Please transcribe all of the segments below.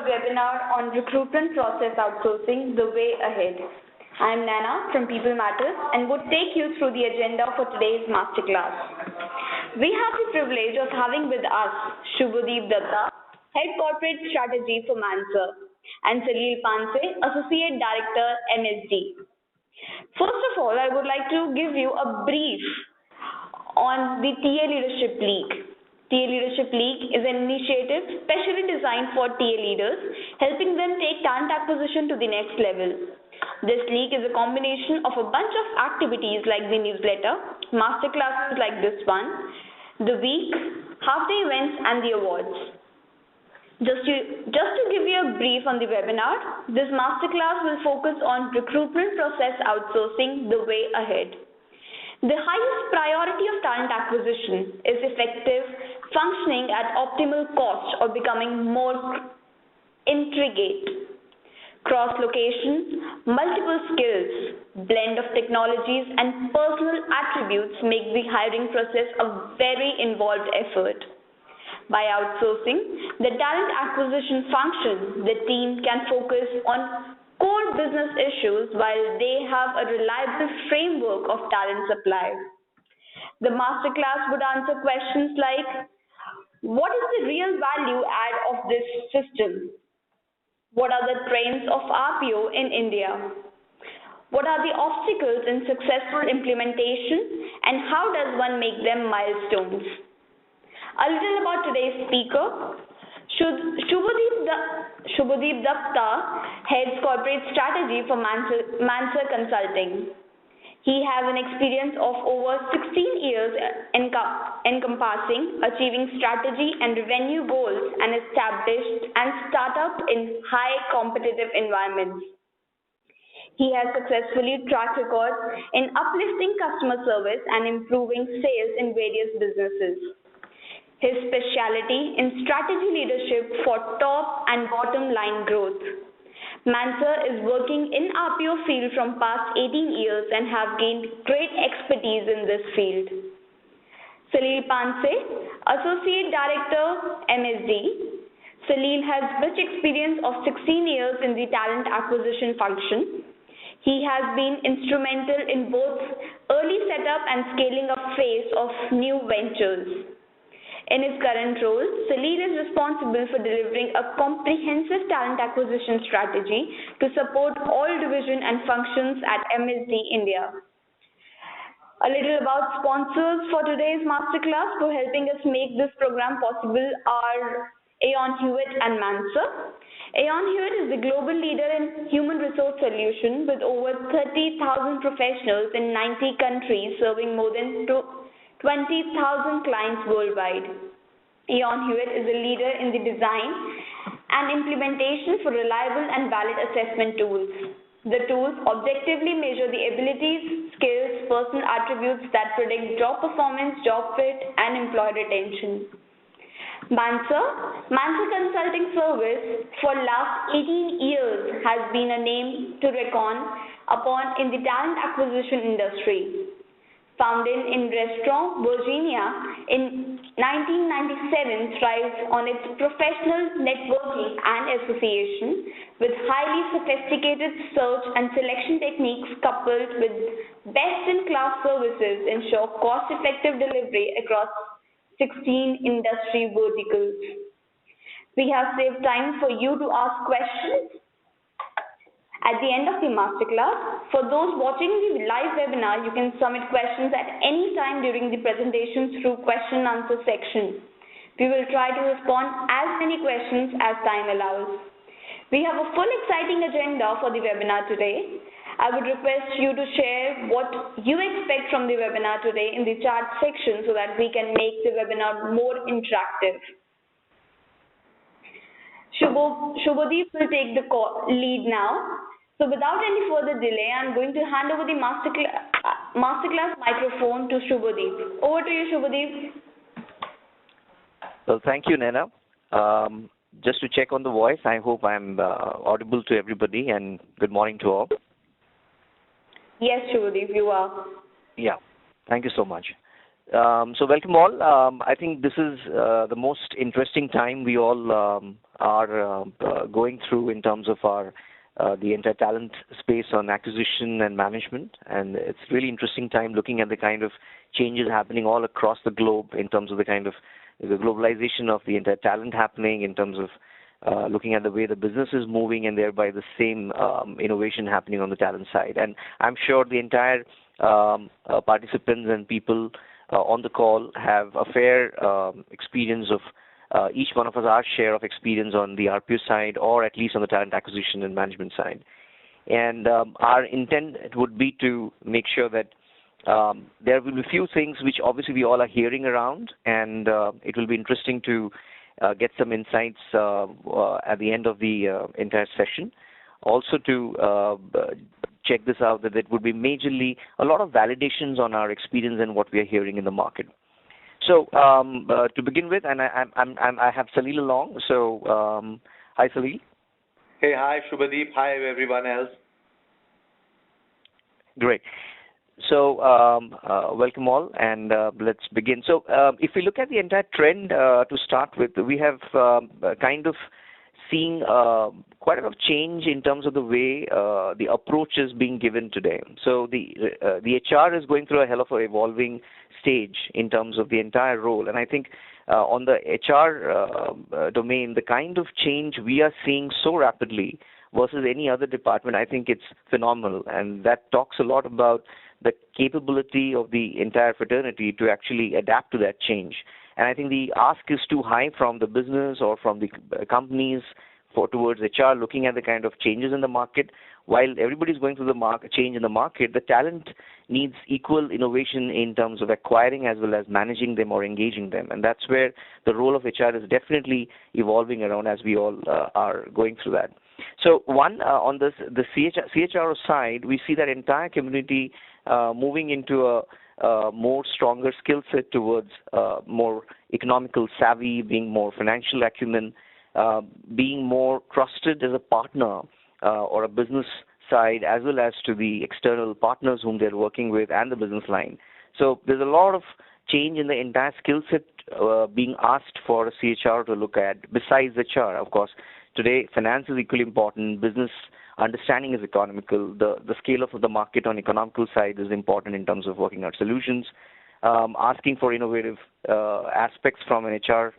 webinar on recruitment process outsourcing, the way ahead. I am Nana from People Matters and would take you through the agenda for today's masterclass. We have the privilege of having with us Shubhadeep Datta, Head Corporate Strategy for Mansa, and Salil Panse, Associate Director, MSD. First of all, I would like to give you a brief on the TA Leadership League. TA Leadership League is an initiative specially designed for TA leaders, helping them take talent acquisition to the next level. This league is a combination of a bunch of activities like the newsletter, masterclasses like this one, the week, half-day events, and the awards. Just to give you a brief on the webinar, this masterclass will focus on recruitment process outsourcing, the way ahead. The highest priority of talent acquisition is effective functioning at optimal cost or becoming more intricate. Cross-location, multiple skills, blend of technologies and personal attributes make the hiring process a very involved effort. By outsourcing the talent acquisition function, the team can focus on core business issues while they have a reliable framework of talent supply. The masterclass would answer questions like, what is the real value add of this system? What are the trends of RPO in India? What are the obstacles in successful implementation and how does one make them milestones? A little about today's speaker. Shubhadeep Datta heads corporate strategy for Mansa Consulting. He has an experience of over 16 years encompassing achieving strategy and revenue goals and established and startup in high competitive environments. He has successfully track record in uplifting customer service and improving sales in various businesses. His specialty in strategy leadership for top and bottom line growth. Mansa is working in RPO field from past 18 years and have gained great expertise in this field. Salil Panse, Associate Director, MSD. Salil has rich experience of 16 years in the talent acquisition function. He has been instrumental in both early setup and scaling up phase of new ventures. In his current role, Salil is responsible for delivering a comprehensive talent acquisition strategy to support all division and functions at MSD India. A little about sponsors for today's masterclass for helping us make this program possible are Aon Hewitt and Mansa. Aon Hewitt is the global leader in human resource solution with over 30,000 professionals in 90 countries serving more than 20,000 clients worldwide. Aon Hewitt is a leader in the design and implementation for reliable and valid assessment tools. The tools objectively measure the abilities, skills, personal attributes that predict job performance, job fit, and employee retention. Mansa Consulting Service for last 18 years has been a name to reckon upon in the talent acquisition industry. Founded in Reston, Virginia in 1997, thrives on its professional networking and association with highly sophisticated search and selection techniques coupled with best-in-class services ensure cost-effective delivery across 16 industry verticals. We have saved time for you to ask questions at the end of the masterclass. For those watching the live webinar, you can submit questions at any time during the presentation through question and answer section. We will try to respond as many questions as time allows. We have a full exciting agenda for the webinar today. I would request you to share what you expect from the webinar today in the chat section so that we can make the webinar more interactive. Shubhadeep will take the lead now. So without any further delay, I'm going to hand over the masterclass microphone to Shubhadeep. Over to you, Shubhadeep. Well, thank you, Nana. Just to check on the voice, I hope I'm audible to everybody, and good morning to all. Yes, Shubhadeep, you are. Yeah, thank you so much. So welcome all. I think this is the most interesting time we all are going through in terms of our the entire talent space on acquisition and management, and it's really interesting time looking at the kind of changes happening all across the globe in terms of the kind of the globalization of the entire talent happening, in terms of looking at the way the business is moving, and thereby the same innovation happening on the talent side. And I'm sure the entire participants and people on the call have a fair experience of each one of us, our share of experience on the RPO side, or at least on the talent acquisition and management side. And our intent would be to make sure that there will be a few things which obviously we all are hearing around, and it will be interesting to get some insights at the end of the entire session. Also to check this out, that it would be majorly a lot of validations on our experience and what we are hearing in the market. So to begin with, and I have Salil along. So hi, Salil. Hey, hi, Shubhadeep. Hi, everyone else. Great. So welcome all, and let's begin. So if we look at the entire trend to start with, we have kind of seeing quite a lot of change in terms of the way the approach is being given today. So the HR is going through a hell of an evolving stage in terms of the entire role, and I think on the HR domain, the kind of change we are seeing so rapidly versus any other department, I think it's phenomenal, and that talks a lot about the capability of the entire fraternity to actually adapt to that change. And I think the ask is too high from the business or from the companies towards HR, looking at the kind of changes in the market. While everybody's going through the change in the market, the talent needs equal innovation in terms of acquiring as well as managing them or engaging them. And that's where the role of HR is definitely evolving around as we all are going through that. So one, on the CHRO side, we see that entire community moving into a more stronger skill set towards more economical savvy, being more financial acumen, being more trusted as a partner or a business side, as well as to the external partners whom they're working with and the business line. So there's a lot of change in the entire skill set being asked for a CHR to look at, besides HR. Of course, today finance is equally important, business understanding is economical, the scale of the market on economical side is important in terms of working out solutions, asking for innovative aspects from an HR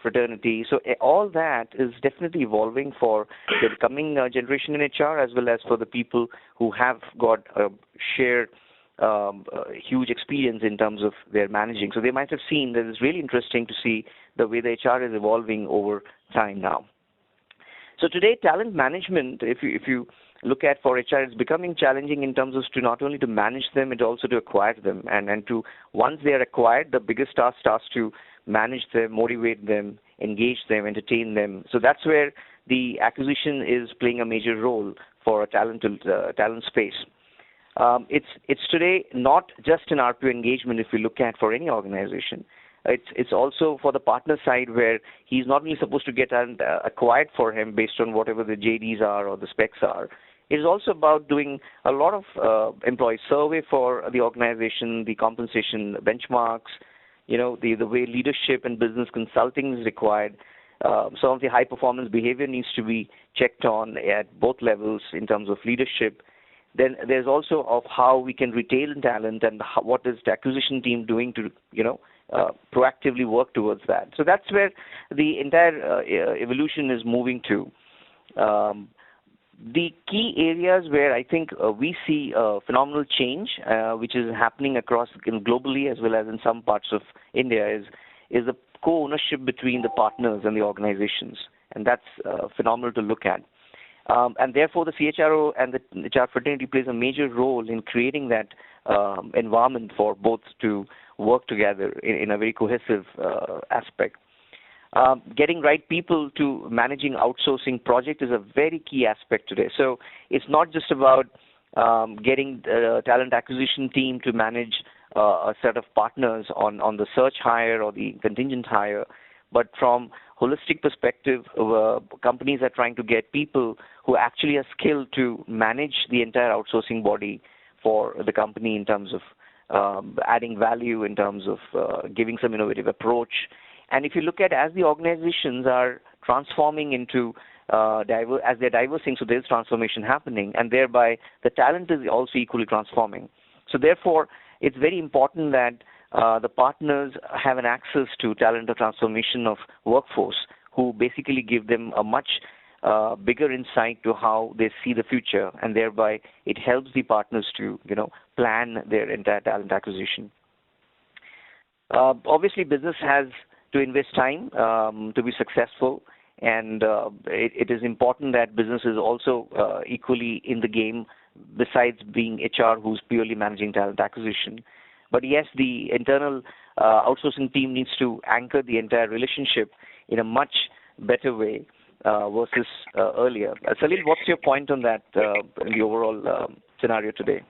fraternity. So all that is definitely evolving for the coming generation in HR, as well as for the people who have got a shared huge experience in terms of their managing. So they might have seen that it's really interesting to see the way the HR is evolving over time now. So today, talent management, if you look at for HR, it's becoming challenging in terms of to not only to manage them, but also to acquire them. And to once they are acquired, the biggest task starts to manage them, motivate them, engage them, entertain them. So that's where the acquisition is playing a major role for a talent space. It's today not just an RPO engagement if we look at for any organization. It's also for the partner side, where he's not only supposed to get acquired for him based on whatever the JDs are or the specs are. It is also about doing a lot of employee survey for the organization, the compensation benchmarks, the way leadership and business consulting is required. Some of the high performance behavior needs to be checked on at both levels in terms of leadership. Then there's also of how we can retain talent, and what is the acquisition team doing to proactively work towards that. So that's where the entire evolution is moving to. The key areas where I think we see phenomenal change, which is happening across globally as well as in some parts of India, is the co-ownership between the partners and the organizations, and that's phenomenal to look at. And therefore, the CHRO and the HR fraternity plays a major role in creating that environment for both to work together in a very cohesive aspect. Getting right people to managing outsourcing project is a very key aspect today. So it's not just about getting the talent acquisition team to manage a set of partners on the search hire or the contingent hire, but from holistic perspective, companies are trying to get people who actually are skilled to manage the entire outsourcing body for the company in terms of adding value in terms of giving some innovative approach. And if you look at as the organizations are transforming into as they're diversing, so there's transformation happening, and thereby the talent is also equally transforming. So therefore, it's very important that the partners have an access to talent or transformation of workforce who basically give them a much bigger insight to how they see the future, and thereby it helps the partners to plan their entire talent acquisition. Obviously, business has to invest time to be successful, and it is important that business is also equally in the game, besides being HR who's purely managing talent acquisition. But yes, the internal outsourcing team needs to anchor the entire relationship in a much better way versus earlier. Salil, what's your point on that in the overall scenario today?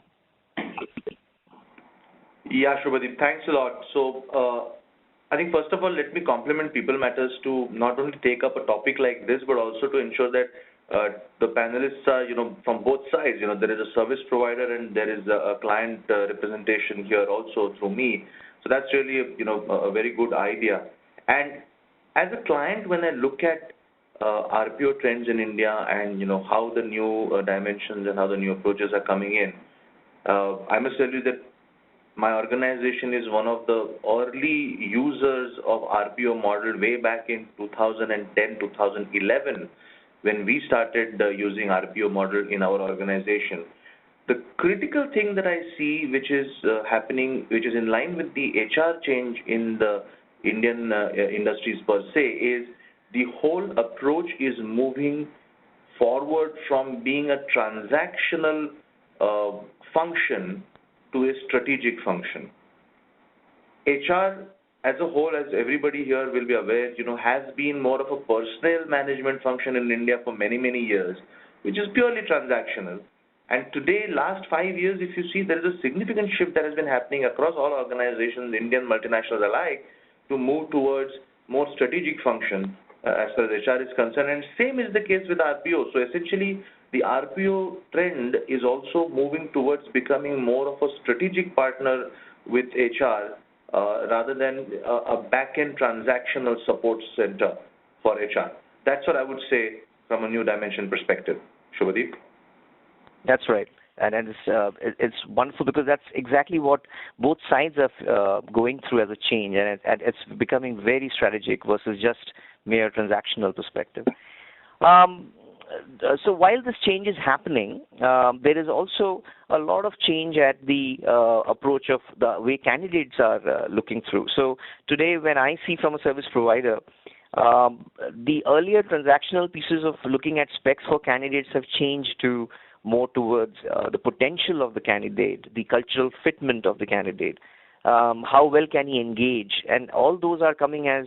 Yeah, Shubhadeep, thanks a lot. So, I think first of all, let me compliment People Matters to not only take up a topic like this, but also to ensure that the panelists are, from both sides. There is a service provider and there is a client representation here also through me. So that's really, a very good idea. And as a client, when I look at RPO trends in India and, how the new dimensions and how the new approaches are coming in, I must tell you that my organization is one of the early users of RPO model way back in 2010, 2011, when we started using RPO model in our organization. The critical thing that I see which is happening, which is in line with the HR change in the Indian industries per se, is the whole approach is moving forward from being a transactional function to a strategic function. HR as a whole, as everybody here will be aware, has been more of a personnel management function in India for many, many years, which is purely transactional. And today, last 5 years, if you see, there is a significant shift that has been happening across all organizations, Indian multinationals alike, to move towards more strategic function as far as HR is concerned. And same is the case with RPO. So essentially, the RPO trend is also moving towards becoming more of a strategic partner with HR rather than a back-end transactional support center for HR. That's what I would say from a new dimension perspective. Shubhadeep? That's right. And it's wonderful because that's exactly what both sides are going through as a change, and it's becoming very strategic versus just mere transactional perspective. So while this change is happening, there is also a lot of change at the approach of the way candidates are looking through. So today when I see from a service provider, the earlier transactional pieces of looking at specs for candidates have changed to more towards the potential of the candidate, the cultural fitment of the candidate, how well can he engage, and all those are coming as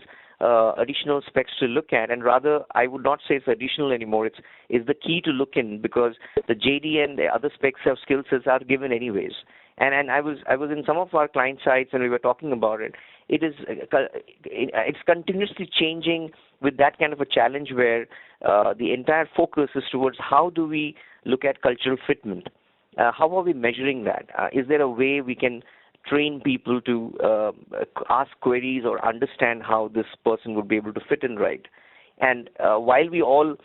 additional specs to look at, and rather I would not say it's additional anymore. It's the key to look in, because the JD and the other specs of skill sets are given anyways. And I was in some of our client sites and we were talking about it. It's continuously changing with that kind of a challenge where the entire focus is towards how do we look at cultural fitment. How are we measuring that? Is there a way we can train people to ask queries or understand how this person would be able to fit in right? And while we all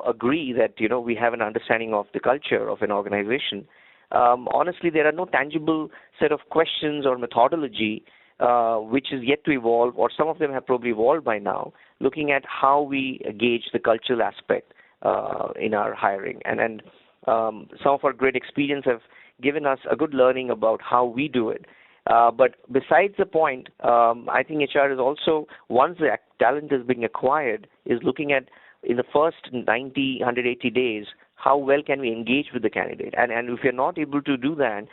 agree that we have an understanding of the culture of an organization, honestly there are no tangible set of questions or methodology which is yet to evolve, or some of them have probably evolved by now, looking at how we gauge the cultural aspect in our hiring. And some of our great experience have given us a good learning about how we do it. But besides the point, I think HR is also, once the talent is being acquired, is looking at in the first 90, 180 days, how well can we engage with the candidate. And if you're not able to do that,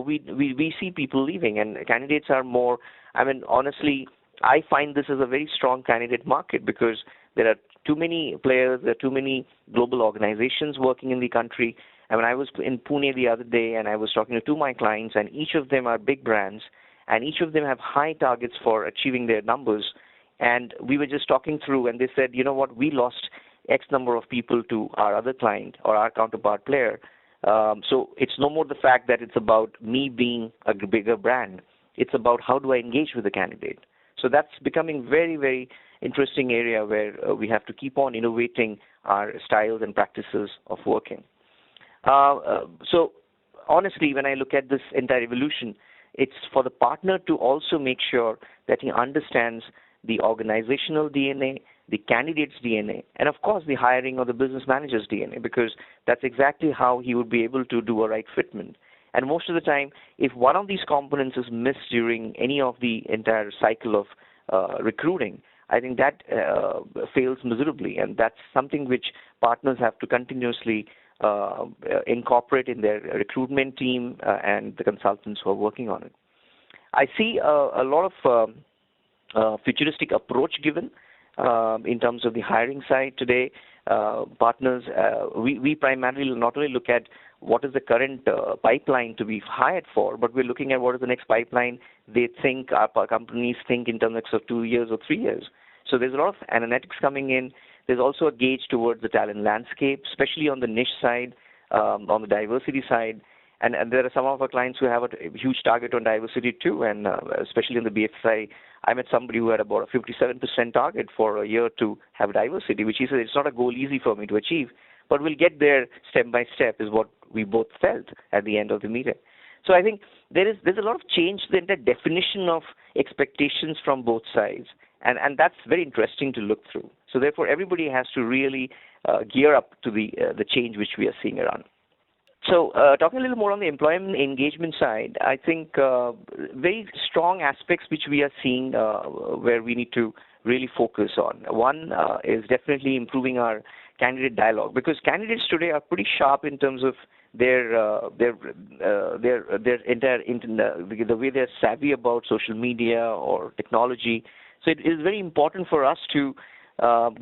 we see people leaving, and candidates are more, honestly, I find this is a very strong candidate market because there are too many players, there are too many global organizations working in the country. I mean, I was in Pune the other day and I was talking to two of my clients, and each of them are big brands and each of them have high targets for achieving their numbers. And we were just talking through and they said, you know what, we lost X number of people to our other client or our counterpart player So it's no more the fact that it's about me being a bigger brand. It's about how do I engage with the candidate. So that's becoming very, very interesting area where we have to keep on innovating our styles and practices of working. So honestly, when I look at this entire evolution, it's for the partner to also make sure that he understands the organizational DNA, the candidate's DNA, and of course the hiring or the business manager's DNA, because that's exactly how he would be able to do a right fitment. And most of the time, if one of these components is missed during any of the entire cycle of recruiting, I think that fails miserably, and that's something which partners have to continuously incorporate in their recruitment team and the consultants who are working on it. I see a lot of futuristic approach given in terms of the hiring side today. Partners, we primarily not only look at what is the current pipeline to be hired for, but we're looking at what is the next pipeline they think our companies think in terms of 2 years or 3 years. So there's a lot of analytics coming in. There's also a gauge towards the talent landscape, especially on the niche side, on the diversity side. And there are some of our clients who have a huge target on diversity too, and especially in the BFSI, I met somebody who had about a 57% target for a year to have diversity, which he said it's not a goal easy for me to achieve, but we'll get there step by step is what we both felt at the end of the meeting. So I think there's a lot of change in the definition of expectations from both sides, and that's very interesting to look through. So therefore, everybody has to really gear up to the change which we are seeing around. So talking a little more on the employment engagement side, I think very strong aspects which we are seeing where we need to really focus on. One is definitely improving our candidate dialogue, because candidates today are pretty sharp in terms of their entire the way they're savvy about social media or technology. So it is very important for us to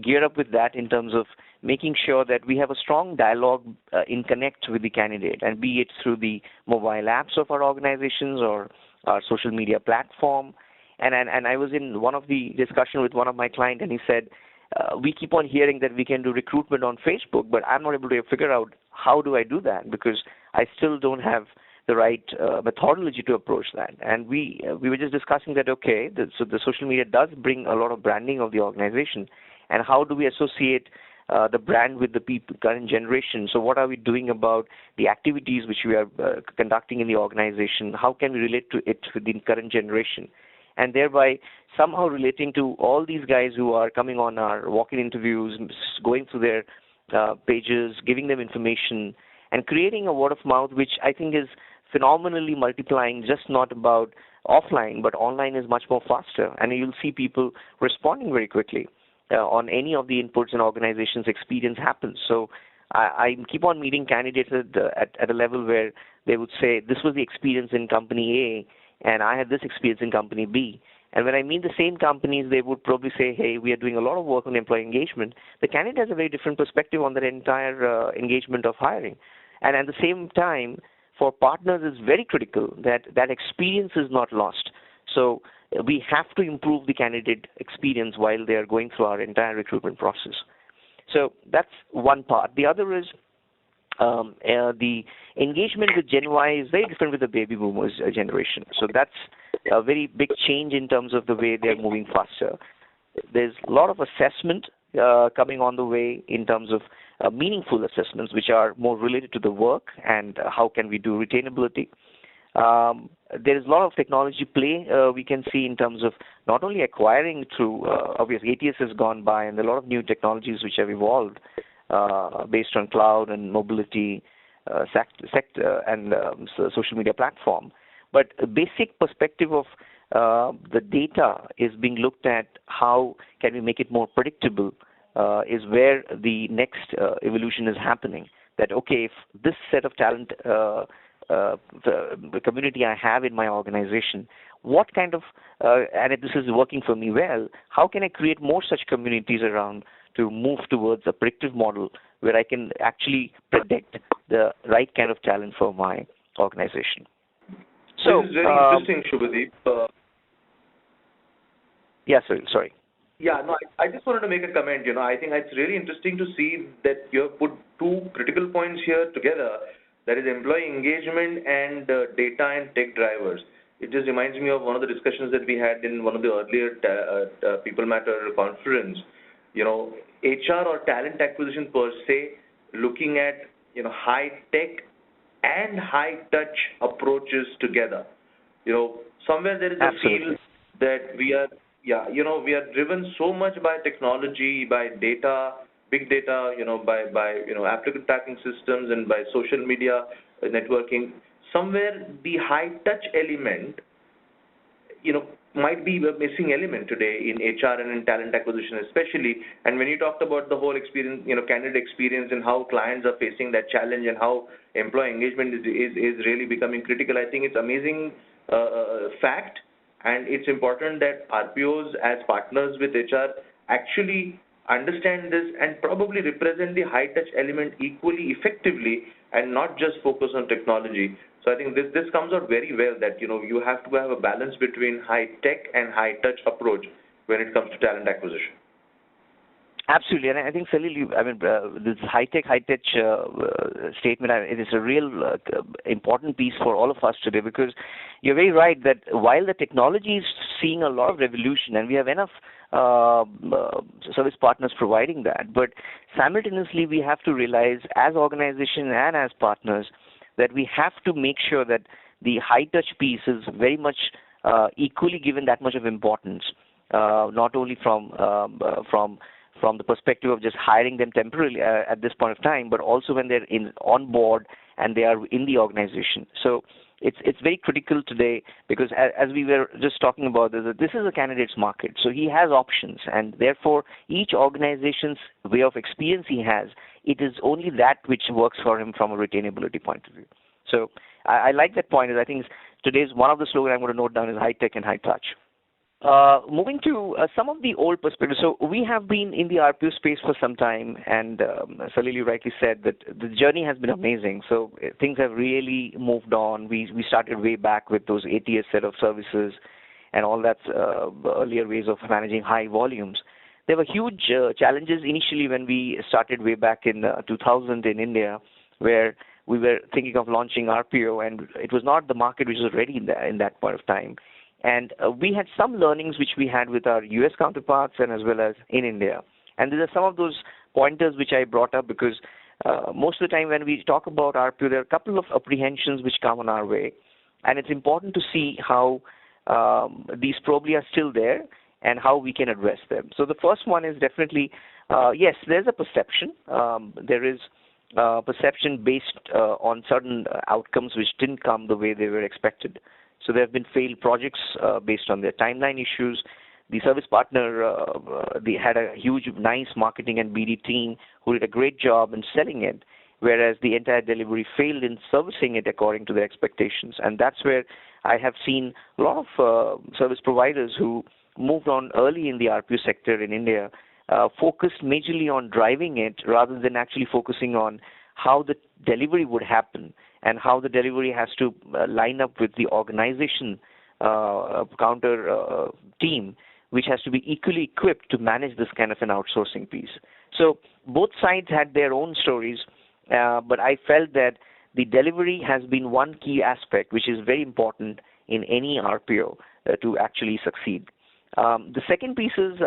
gear up with that in terms of making sure that we have a strong dialogue in connect with the candidate, and be it through the mobile apps of our organizations or our social media platform. And I was in one of the discussion with one of my clients, and he said, we keep on hearing that we can do recruitment on Facebook, but I'm not able to figure out how do I do that, because I still don't have the right methodology to approach that. And we were just discussing that, okay, so the social media does bring a lot of branding of the organization, and how do we associate the brand with the current generation? So what are we doing about the activities which we are conducting in the organization? How can we relate to it with the current generation? And thereby somehow relating to all these guys who are coming on our walk-in interviews, going through their pages, giving them information, and creating a word of mouth, which I think is phenomenally multiplying, just not about offline, but online is much more faster. And you'll see people responding very quickly on any of the inputs an organization's experience happens. So I keep on meeting candidates at a level where they would say, this was the experience in company A, and I had this experience in company B. And when I meet the same companies, they would probably say, hey, we are doing a lot of work on employee engagement. The candidate has a very different perspective on their entire engagement of hiring. And at the same time, for partners, it's very critical that that experience is not lost. So we have to improve the candidate experience while they are going through our entire recruitment process. So that's one part. The other is the engagement with Gen Y is very different with the baby boomers generation. So that's a very big change in terms of the way they're moving faster. There's a lot of assessment coming on the way in terms of meaningful assessments, which are more related to the work and how can we do retainability. There is a lot of technology play we can see in terms of not only acquiring through, obviously ATS has gone by, and there are a lot of new technologies which have evolved based on cloud and mobility sector and social media platform. But a basic perspective of the data is being looked at, how can we make it more predictable, is where the next evolution is happening. That, okay, if this set of talent, the community I have in my organization, what kind of, and if this is working for me well, how can I create more such communities around to move towards a predictive model where I can actually predict the right kind of talent for my organization. So, this is very interesting, Shubhadeep. Yes, sorry. Yeah, no, I just wanted to make a comment. I think it's really interesting to see that you have put two critical points here together. that is employee engagement and data and tech drivers. It just reminds me of one of the discussions that we had in one of the earlier People Matter conference. HR or talent acquisition per se, looking at high tech and high touch approaches together. Somewhere there is a feel that we are driven so much by technology, by data, big data, by applicant tracking systems and by social media networking. Somewhere the high touch element, might be a missing element today in HR and in talent acquisition especially. And when you talked about the whole experience, candidate experience and how clients are facing that challenge and how employee engagement is really becoming critical, I think it's amazing fact. And it's important that RPOs as partners with HR actually understand this and probably represent the high touch element equally effectively and not just focus on technology. So I think this comes out very well that you have to have a balance between high tech and high touch approach when it comes to talent acquisition. Absolutely, and I think Salil, this high touch statement, it is a real important piece for all of us today, because you're very right that while the technology is seeing a lot of revolution and we have enough service partners providing that, but simultaneously we have to realize as organization and as partners that we have to make sure that the high touch piece is very much equally given that much of importance, not only from the perspective of just hiring them temporarily at this point of time, but also when they're on board and they are in the organization. So it's very critical today, because as we were just talking about, this is a candidate's market. So he has options, and therefore each organization's way of experience he has, it is only that which works for him from a retainability point of view. So I like that point. I think today's one of the slogans I'm going to note down is high tech and high touch. Moving to some of the old perspectives. So we have been in the RPO space for some time, and Salil, you rightly said that the journey has been amazing. So things have really moved on. We started way back with those ATS set of services and all that earlier ways of managing high volumes. There were huge challenges initially when we started way back in 2000 in India, where we were thinking of launching RPO, and it was not the market which was ready in that point of time. And we had some learnings which we had with our US counterparts and as well as in India. And these are some of those pointers which I brought up, because most of the time when we talk about RPO, there are a couple of apprehensions which come on our way. And it's important to see how these probably are still there and how we can address them. So the first one is definitely, yes, there's a perception. There is perception based on certain outcomes which didn't come the way they were expected. So there have been failed projects based on their timeline issues. The service partner, they had a huge, nice marketing and BD team who did a great job in selling it, whereas the entire delivery failed in servicing it according to their expectations. And that's where I have seen a lot of service providers who moved on early in the RPO sector in India, focused majorly on driving it rather than actually focusing on how the delivery would happen and how the delivery has to line up with the organization counter team, which has to be equally equipped to manage this kind of an outsourcing piece. So both sides had their own stories, but I felt that the delivery has been one key aspect, which is very important in any RPO to actually succeed. The second piece is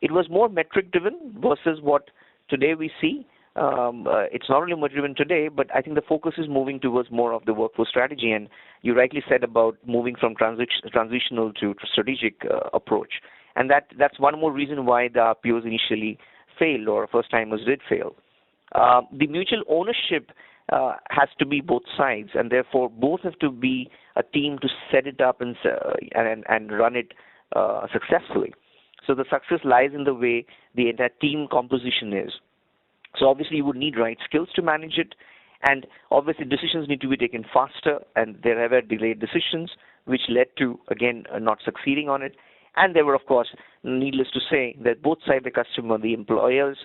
it was more metric-driven versus what today we see. It's not only metric-driven today, but I think the focus is moving towards more of the workforce strategy. And you rightly said about moving from transitional to strategic approach. And that's one more reason why the RPOs initially failed, or first-timers did fail. The mutual ownership has to be both sides, and therefore both have to be a team to set it up and run it successfully. So the success lies in the way the entire team composition is. So obviously you would need right skills to manage it, and obviously decisions need to be taken faster, and there were delayed decisions which led to, again, not succeeding on it. And there were, of course, needless to say, that both sides, the customer, the employers,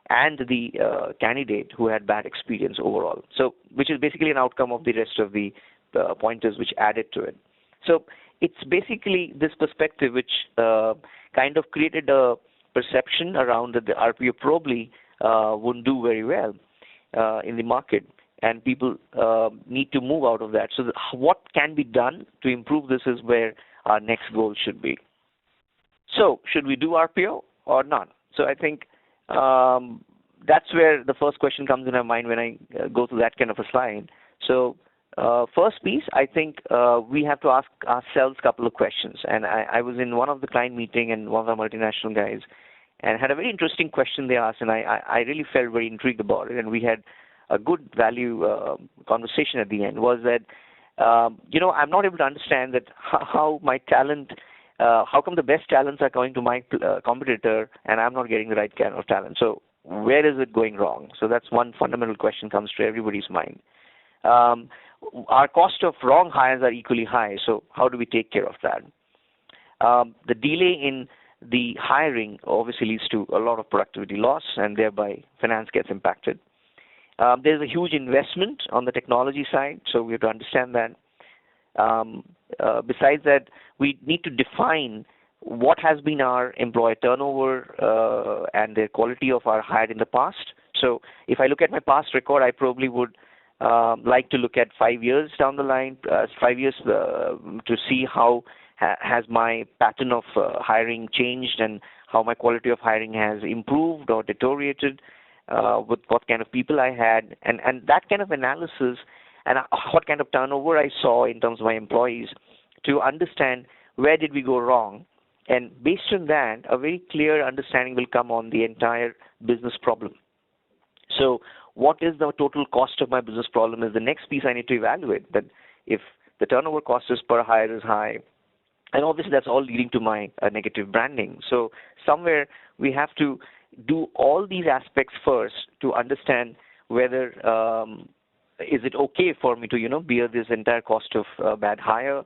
and the candidate who had bad experience overall. So which is basically an outcome of the rest of the pointers which added to it. So it's basically this perspective which kind of created a perception around that the RPO probably wouldn't do very well in the market. and people need to move out of that. So what can be done to improve this is where our next goal should be. So should we do RPO or not? So I think that's where the first question comes in our mind when I go through that kind of a slide. So first piece, I think we have to ask ourselves a couple of questions. And I was in one of the client meeting and one of the multinational guys and had a very interesting question they asked, and I really felt very intrigued about it. And we had a good value conversation at the end, was that, I'm not able to understand that how my talent, how come the best talents are going to my competitor and I'm not getting the right kind of talent? So where is it going wrong? So that's one fundamental question comes to everybody's mind. Our cost of wrong hires are equally high, so how do we take care of that? The delay in the hiring obviously leads to a lot of productivity loss, and thereby finance gets impacted. There's a huge investment on the technology side, so we have to understand that. Besides that, we need to define what has been our employee turnover and the quality of our hire in the past. So if I look at my past record, I probably would like to look at 5 years down the line, 5 years to see how has my pattern of hiring changed and how my quality of hiring has improved or deteriorated, with what kind of people I had, and that kind of analysis and what kind of turnover I saw in terms of my employees to understand where did we go wrong. And based on that, a very clear understanding will come on the entire business problem. So what is the total cost of my business problem is the next piece I need to evaluate. That if the turnover cost is per hire is high, and obviously that's all leading to my negative branding. So somewhere we have to do all these aspects first to understand whether is it okay for me to bear this entire cost of bad hire,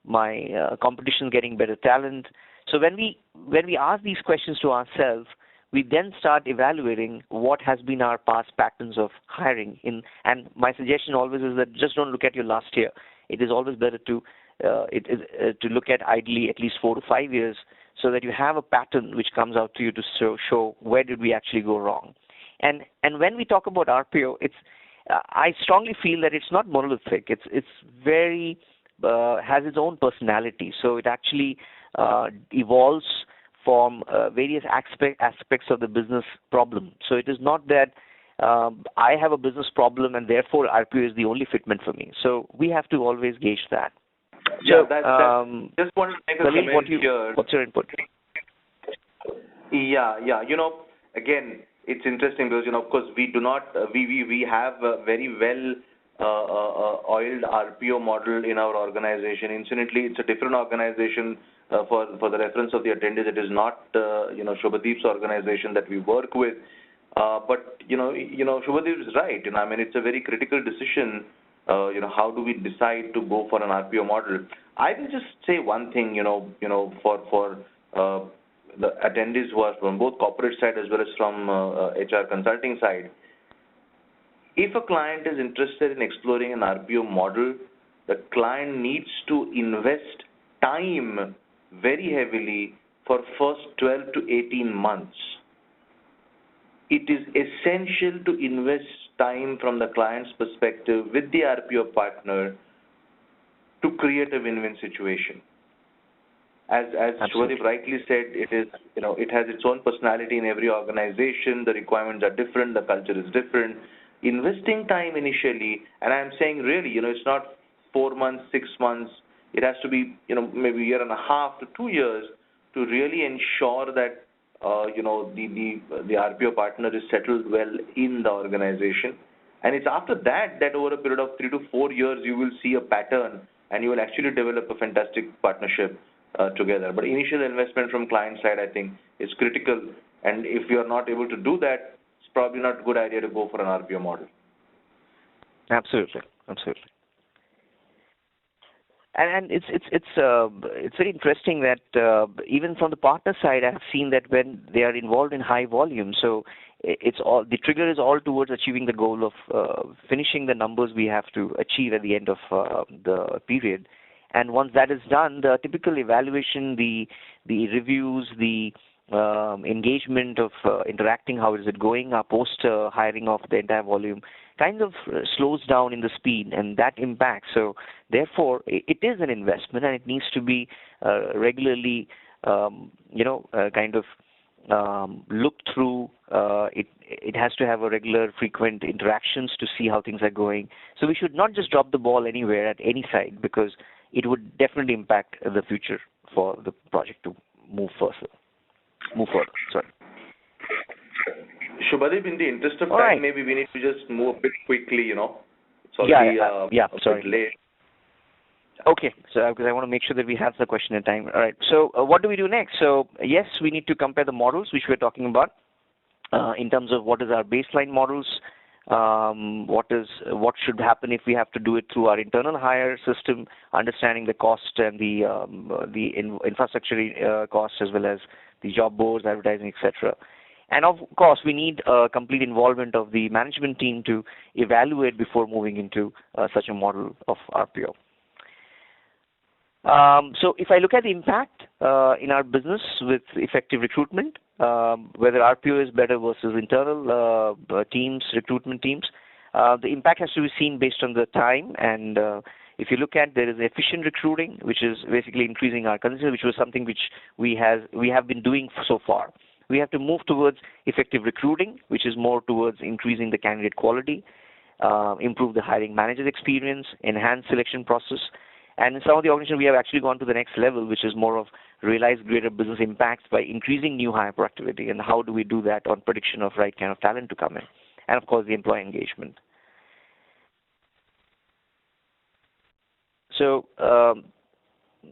my competition getting better talent. So when we ask these questions to ourselves, we then start evaluating what has been our past patterns of hiring. And my suggestion always is that just don't look at your last year. It is always better to look at ideally at least 4 to 5 years, so that you have a pattern which comes out to you to show where did we actually go wrong. And when we talk about RPO, I strongly feel that it's not monolithic. It's very has its own personality. So it actually evolves from various aspects of the business problem. So it is not that I have a business problem and therefore RPO is the only fitment for me. So we have to always gauge that. Yeah, just wanted to make a comment here. What's your input? Yeah. Again, it's interesting because, of course, we do not, we have a very well oiled RPO model in our organization. Incidentally, it's a different organization for the reference of the attendees. It is not, Shubhadeep's organization that we work with. But, Shubhadeep is right. It's a very critical decision. How do we decide to go for an RPO model? I will just say one thing, for the attendees who are from both corporate side as well as from HR consulting side. If a client is interested in exploring an RPO model, the client needs to invest time very heavily for first 12 to 18 months. It is essential to invest time from the client's perspective with the RPO partner to create a win-win situation. As Shubhadeep rightly said, it has its own personality in every organization. The requirements are different. The culture is different. Investing time initially, and I'm saying really, it's not 4 months, 6 months. It has to be, maybe a year and a half to 2 years to really ensure that, the RPO partner is settled well in the organization. And it's after that over a period of 3 to 4 years, you will see a pattern and you will actually develop a fantastic partnership together. But initial investment from client side, I think, is critical. And if you are not able to do that, it's probably not a good idea to go for an RPO model. Absolutely. And it's very interesting that even from the partner side, I have seen that when they are involved in high volume, so the trigger is all towards achieving the goal of finishing the numbers we have to achieve at the end of the period. And once that is done, the typical evaluation, the reviews, the engagement of interacting, how is it going, post hiring of the entire volume, kind of slows down in the speed, and that impacts. So therefore, it is an investment, and it needs to be regularly, kind of looked through. It has to have a regular, frequent interactions to see how things are going. So we should not just drop the ball anywhere at any side, because it would definitely impact the future for the project to move further. Sorry. Shubhadeep, in the interest of All time, right. maybe we need to just move a bit quickly, It's Yeah, already a sorry. bit late. Okay, so because I want to make sure that we have the question in time. All right, so what do we do next? So yes, we need to compare the models which we're talking about in terms of what is our baseline models, what should happen if we have to do it through our internal hire system, understanding the cost and the infrastructure costs, as well as the job boards, advertising, etc. And of course, we need complete involvement of the management team to evaluate before moving into such a model of RPO. So if I look at the impact in our business with effective recruitment, whether RPO is better versus internal teams, recruitment teams, the impact has to be seen based on the time. And if you look at, there is efficient recruiting, which is basically increasing our consistency, which was something which we have been doing so far. We have to move towards effective recruiting, which is more towards increasing the candidate quality, improve the hiring manager's experience, enhance selection process. And in some of the organizations, we have actually gone to the next level, which is more of realize greater business impacts by increasing new hire productivity. And how do we do that on prediction of right kind of talent to come in? And, of course, the employee engagement. So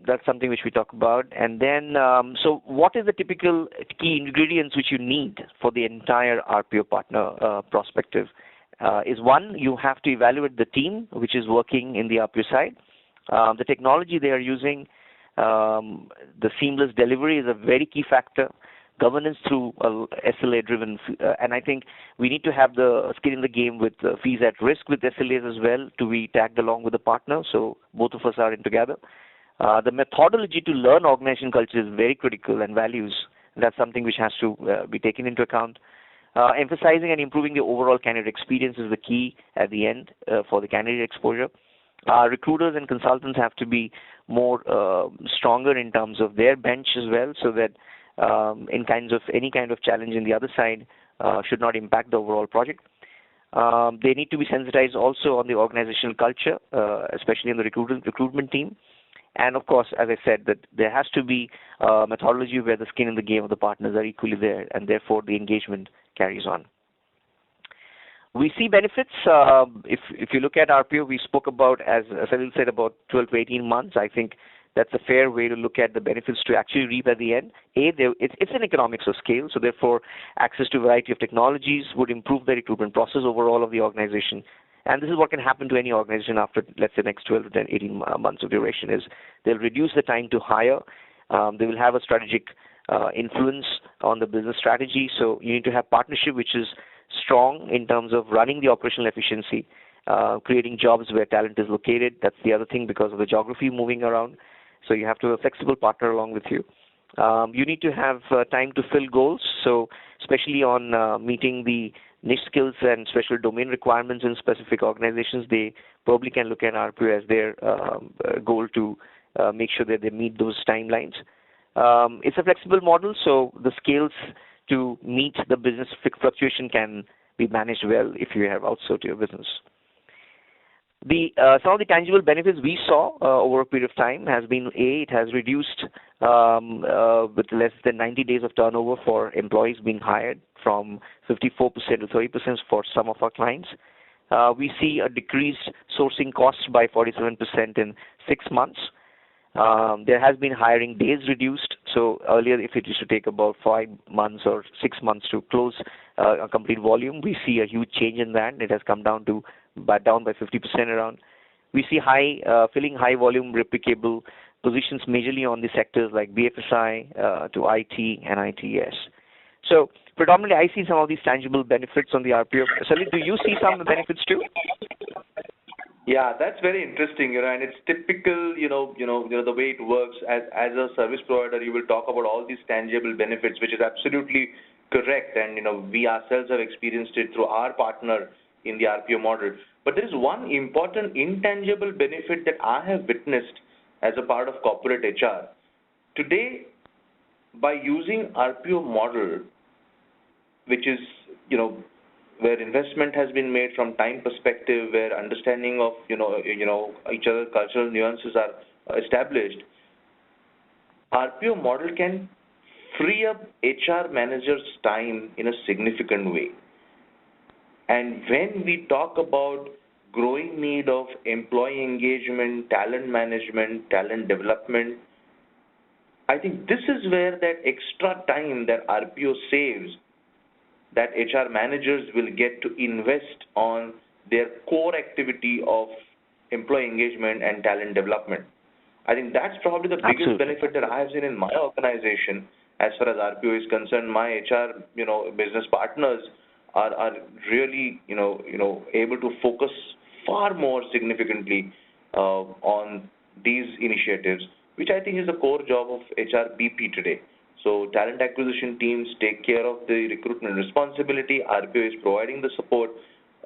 that's something which we talk about. And then, so what is the typical key ingredients which you need for the entire RPO partner perspective? Is one, you have to evaluate the team which is working in the RPO side. The technology they are using, the seamless delivery is a very key factor. Governance through SLA-driven, and I think we need to have the skin in the game with fees at risk with SLAs as well to be tagged along with the partner, so both of us are in together. The methodology to learn organization culture is very critical, and values. That's something which has to be taken into account. Emphasizing and improving the overall candidate experience is the key at the end for the candidate exposure. Recruiters and consultants have to be more stronger in terms of their bench as well, so that any kind of challenge in the other side should not impact the overall project. They need to be sensitized also on the organizational culture, especially in the recruitment team. And of course, as I said, that there has to be methodology where the skin in the game of the partners are equally there, and therefore the engagement carries on. We see benefits. If you look at RPO, we spoke about, as Salil said, about 12 to 18 months. I think that's a fair way to look at the benefits to actually reap at the end. It's an economics of scale, so therefore access to a variety of technologies would improve the recruitment process overall of the organization. And this is what can happen to any organization after, let's say, next 12 to 18 months of duration, is they'll reduce the time to hire. They will have a strategic influence on the business strategy. So you need to have partnership which is strong in terms of running the operational efficiency, creating jobs where talent is located. That's the other thing, because of the geography moving around. So you have to have a flexible partner along with you. You need to have time to fill goals, so especially on meeting the niche skills and special domain requirements in specific organizations, they probably can look at RPO as their goal to make sure that they meet those timelines. It's a flexible model, so the scales to meet the business fluctuation can be managed well if you have outsourced your business. Some of the tangible benefits we saw over a period of time has been, it has reduced with less than 90 days of turnover for employees being hired from 54% to 30% for some of our clients. We see a decreased sourcing costs by 47% in 6 months. There has been hiring days reduced. So earlier, if it used to take about 5 months or 6 months to close a complete volume, we see a huge change in that. It has come down by 50% around. We see filling high volume replicable positions majorly on the sectors like BFSI to IT and ITES. So predominantly, I see some of these tangible benefits on the RPO. Salil, do you see some benefits too? Yeah, that's very interesting, and it's typical, the way it works. As a service provider, you will talk about all these tangible benefits, which is absolutely correct. And, we ourselves have experienced it through our partner in the RPO model. But there is one important intangible benefit that I have witnessed as a part of corporate HR. Today, by using RPO model, which is, where investment has been made from time perspective, where understanding of, each other's cultural nuances are established, RPO model can free up HR managers' time in a significant way. And when we talk about growing need of employee engagement, talent management, talent development, I think this is where that extra time that RPO saves, that HR managers will get to invest on their core activity of employee engagement and talent development. I think that's probably the biggest benefit that I have seen in my organization as far as RPO is concerned. My HR, business partners are really, able to focus far more significantly on these initiatives, which I think is the core job of HR BP today. So talent acquisition teams take care of the recruitment responsibility. RPO is providing the support,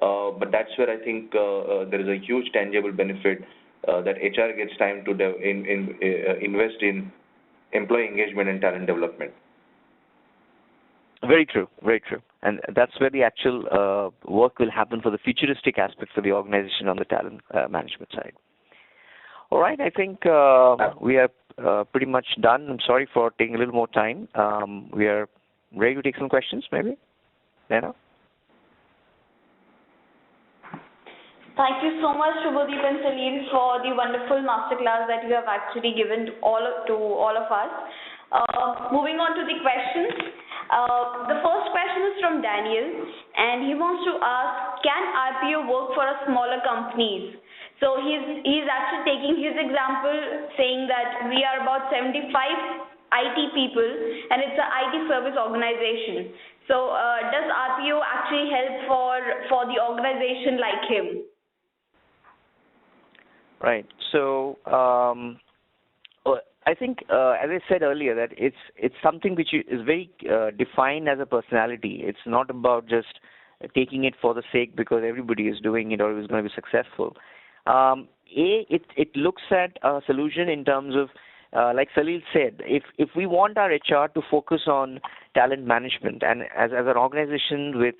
but that's where I think there is a huge tangible benefit that HR gets time to invest in employee engagement and talent development. Very true, very true. And that's where the actual work will happen for the futuristic aspects of the organization on the talent management side. All right, I think we are pretty much done. I'm sorry for taking a little more time. We are ready to take some questions, maybe? Naina? Thank you so much, Shubhadeep and Salil, for the wonderful masterclass that you have actually given to all of us. Moving on to the questions. The first question is from Daniel, and he wants to ask, can RPO work for a smaller companies? So he's actually taking his example, saying that we are about 75 IT people, and it's an IT service organization. So does RPO actually help for the organization like him? Right. So I think, as I said earlier, that it's something which is very defined as a personality. It's not about just taking it for the sake because everybody is doing it or is going to be successful. It looks at a solution in terms of, like Salil said, if we want our HR to focus on talent management, and as an organization with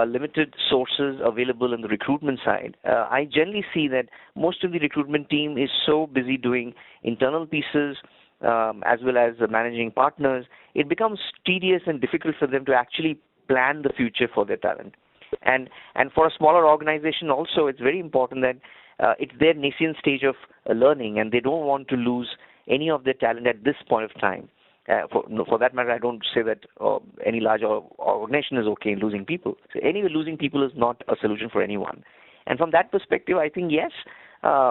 limited sources available in the recruitment side, I generally see that most of the recruitment team is so busy doing internal pieces as well as managing partners, it becomes tedious and difficult for them to actually plan the future for their talent. And for a smaller organization also, it's very important that it's their nascent stage of learning, and they don't want to lose any of their talent at this point of time. For that matter, I don't say that any large organization is okay in losing people. So anyway, losing people is not a solution for anyone. And from that perspective, I think, yes,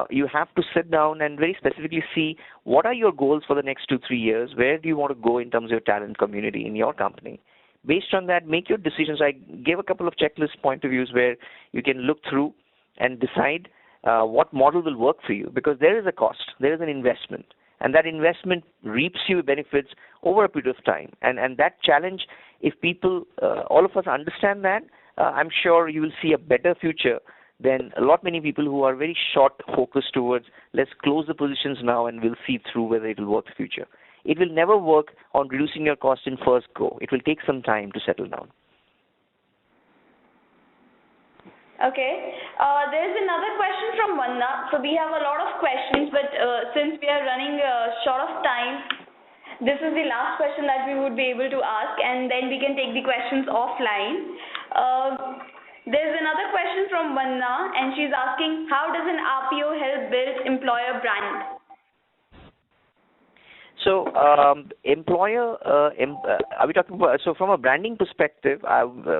you have to sit down and very specifically see what are your goals for the next 2-3 years. Where do you want to go in terms of your talent community in your company? Based on that, make your decisions. I gave a couple of checklist point of views where you can look through and decide what model will work for you, because there is a cost, there is an investment, and that investment reaps you benefits over a period of time. And that challenge, if people, all of us understand that, I'm sure you will see a better future than a lot many people who are very short focused towards let's close the positions now and we'll see through whether it will work in the future. It will never work on reducing your cost in first go. It will take some time to settle down. Okay. There's another question from Vanna. So we have a lot of questions, but since we are running short of time, this is the last question that we would be able to ask, and then we can take the questions offline. There's another question from Vanna, and she's asking, how does an RPO help build employer brand? So, employer, are we talking about, so from a branding perspective,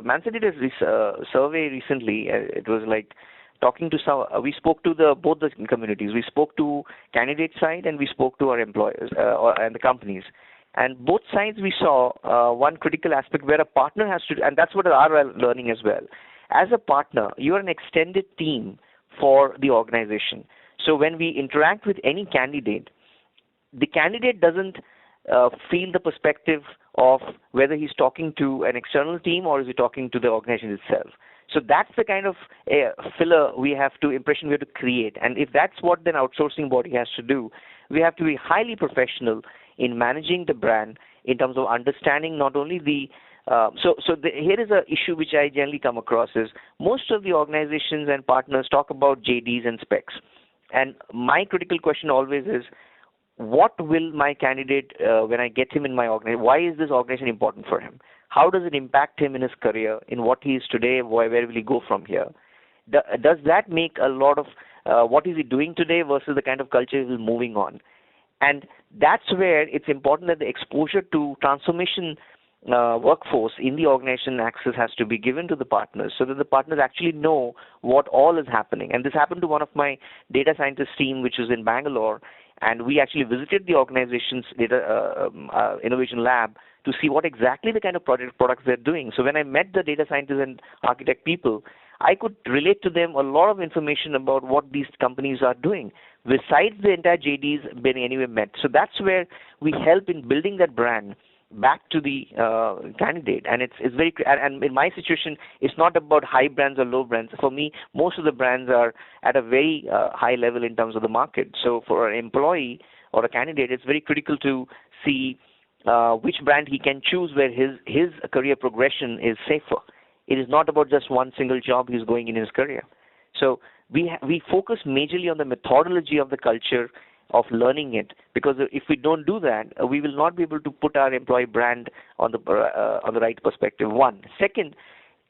Mansa did a survey recently. It was like talking to we spoke to both the communities. We spoke to candidate side and we spoke to our employers and the companies. And both sides we saw one critical aspect where a partner has to, and that's what our learning as well. As a partner, you are an extended team for the organization. So when we interact with any candidate, the candidate doesn't feel the perspective of whether he's talking to an external team or is he talking to the organization itself. So that's the kind of impression we have to create. And if that's what then outsourcing body has to do, we have to be highly professional in managing the brand in terms of understanding not only here is an issue which I generally come across is most of the organizations and partners talk about JDs and specs. And my critical question always is, what will my candidate, when I get him in my organization, why is this organization important for him? How does it impact him in his career, in what he is today, where will he go from here? Does that make a lot of what is he doing today versus the kind of culture he's moving on? And that's where it's important that the exposure to transformation workforce in the organization access has to be given to the partners so that the partners actually know what all is happening. And this happened to one of my data scientist team, which was in Bangalore, and we actually visited the organization's data innovation lab to see what exactly the kind of products they're doing. So when I met the data scientists and architect people, I could relate to them a lot of information about what these companies are doing, besides the entire JDs being anyway met. So that's where we help in building that brand back to the candidate. And it's very, and in my situation, it's not about high brands or low brands. For me, most of the brands are at a very high level in terms of the market. So for an employee or a candidate, it's very critical to see which brand he can choose where his career progression is safer. It is not about just one single job he's going in his career. So we focus majorly on the methodology of the culture of learning it, because if we don't do that, we will not be able to put our employee brand on the right perspective. One. Second,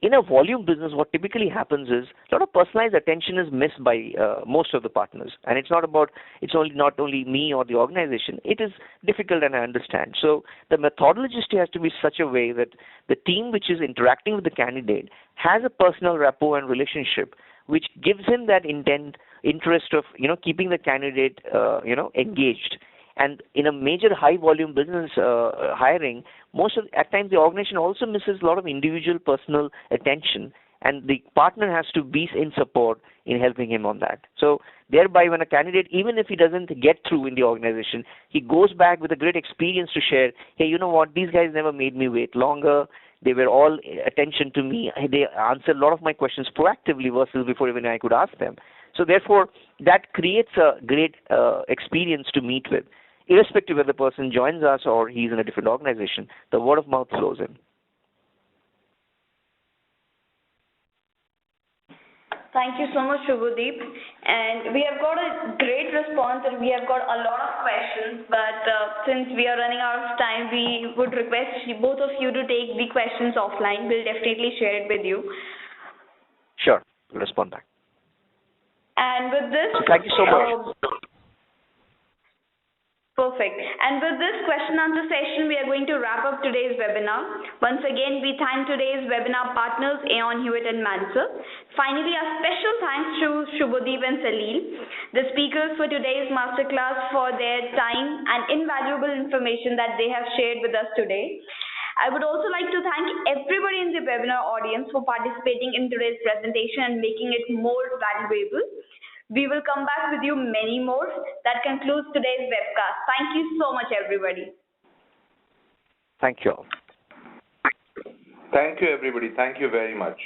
in a volume business, what typically happens is a lot of personalized attention is missed by most of the partners, and it's not only me or the organization. It is difficult, and I understand. So the methodologist has to be such a way that the team which is interacting with the candidate has a personal rapport and relationship, which gives him that interest of keeping the candidate engaged. And in a major high volume business hiring, at times the organization also misses a lot of individual personal attention, and the partner has to be in support in helping him on that. So thereby, when a candidate, even if he doesn't get through in the organization, he goes back with a great experience to share. Hey, you know what? These guys never made me wait longer. They were all attention to me. They answered a lot of my questions proactively versus before even I could ask them. So therefore, that creates a great experience to meet with. Irrespective whether the person joins us or he's in a different organization, the word of mouth flows in. Thank you so much, Shubhadeep. And we have got a great response and we have got a lot of questions, but since we are running out of time, we would request both of you to take the questions offline. We'll definitely share it with you. Sure, we'll respond back. And with this, so thank you so much. Perfect. And with this question answer session, we are going to wrap up today's webinar. Once again, we thank today's webinar partners, Aon Hewitt and Mansell. Finally, a special thanks to Shubhadeep and Salil, the speakers for today's masterclass, for their time and invaluable information that they have shared with us today. I would also like to thank everybody in the webinar audience for participating in today's presentation and making it more valuable. We will come back with you many more. That concludes today's webcast. Thank you so much, everybody. Thank you all. Thank you, everybody. Thank you very much.